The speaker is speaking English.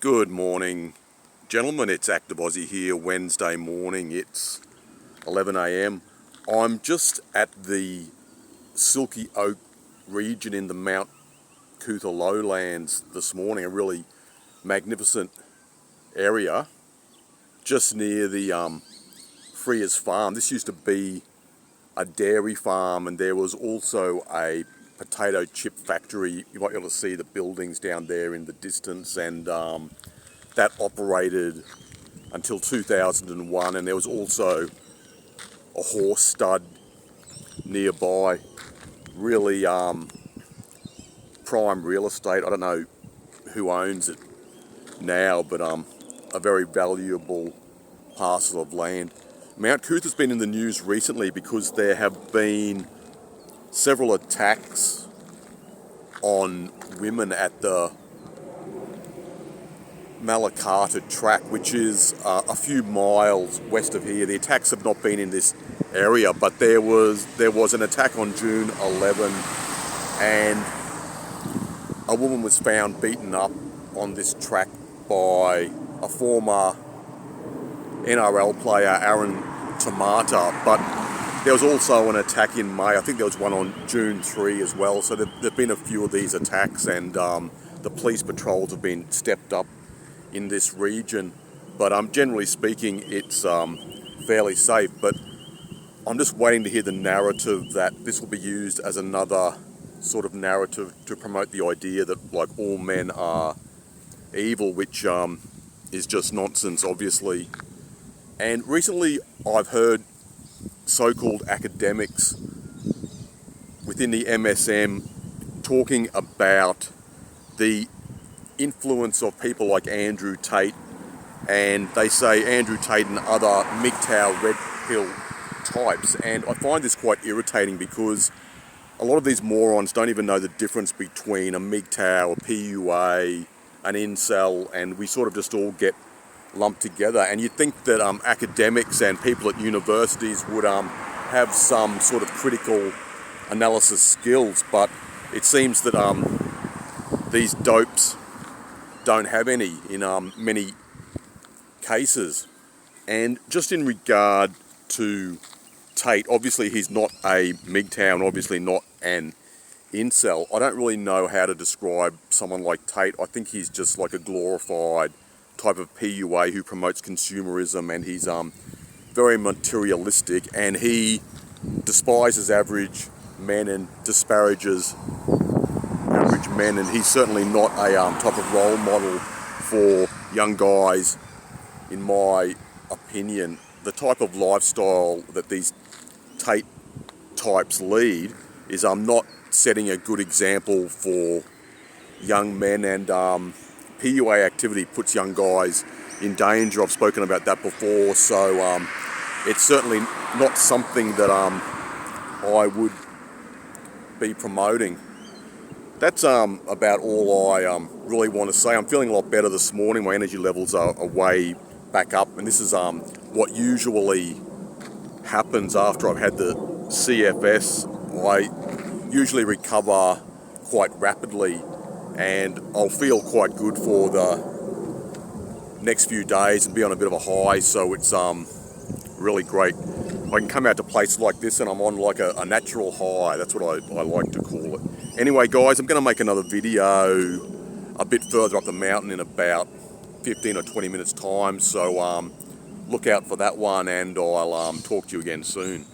Good morning, gentlemen. It's Active Aussie here, Wednesday morning. It's 11 a.m. I'm just at the Silky Oak region in the Mount Cootha lowlands this morning, a really magnificent area just near the Freers farm. This used to be a dairy farm, and there was also a potato chip factory. You might be able to see the buildings down there in the distance, and that operated until 2001, and there was also a horse stud nearby. Really prime real estate. I don't know who owns it now, but a very valuable parcel of land. Mount Cootha has been in the news recently because there have been several attacks on women at the Malacata track, which is a few miles west of here. The attacks have not been in this area, but there was an attack on June 11, and a woman was found beaten up on this track by a former NRL player, Aaron Tamata. But there was also an attack in May. I think there was one on June 3 as well. So there have been a few of these attacks, and the police patrols have been stepped up in this region. But generally speaking, it's fairly safe. But I'm just waiting to hear the narrative that this will be used as another sort of narrative to promote the idea that like all men are evil, which is just nonsense, obviously. And recently I've heard so-called academics within the MSM talking about the influence of people like Andrew Tate, and they say Andrew Tate and other MGTOW red pill types, and I find this quite irritating because a lot of these morons don't even know the difference between a MGTOW, a PUA, an incel, and we sort of just all get lumped together. And you'd think that academics and people at universities would have some sort of critical analysis skills, but it seems that these dopes don't have any in many cases. And just in regard to Tate, obviously he's not a MGTOW and obviously not an incel. I don't really know how to describe someone like Tate. I think he's just like a glorified type of PUA who promotes consumerism, and he's very materialistic, and he despises average men and disparages average men, and he's certainly not a type of role model for young guys, in my opinion. The type of lifestyle that these Tate types lead is not setting a good example for young men, and PUA activity puts young guys in danger. I've spoken about that before, so it's certainly not something that I would be promoting. That's about all I really want to say. I'm feeling a lot better this morning. My energy levels are way back up, and this is what usually happens after I've had the CFS. I usually recover quite rapidly, and I'll feel quite good for the next few days and be on a bit of a high, so it's really great. I can come out to places like this and I'm on like a natural high. That's what I like to call it. Anyway guys, I'm going to make another video a bit further up the mountain in about 15 or 20 minutes time, so look out for that one, and I'll talk to you again soon.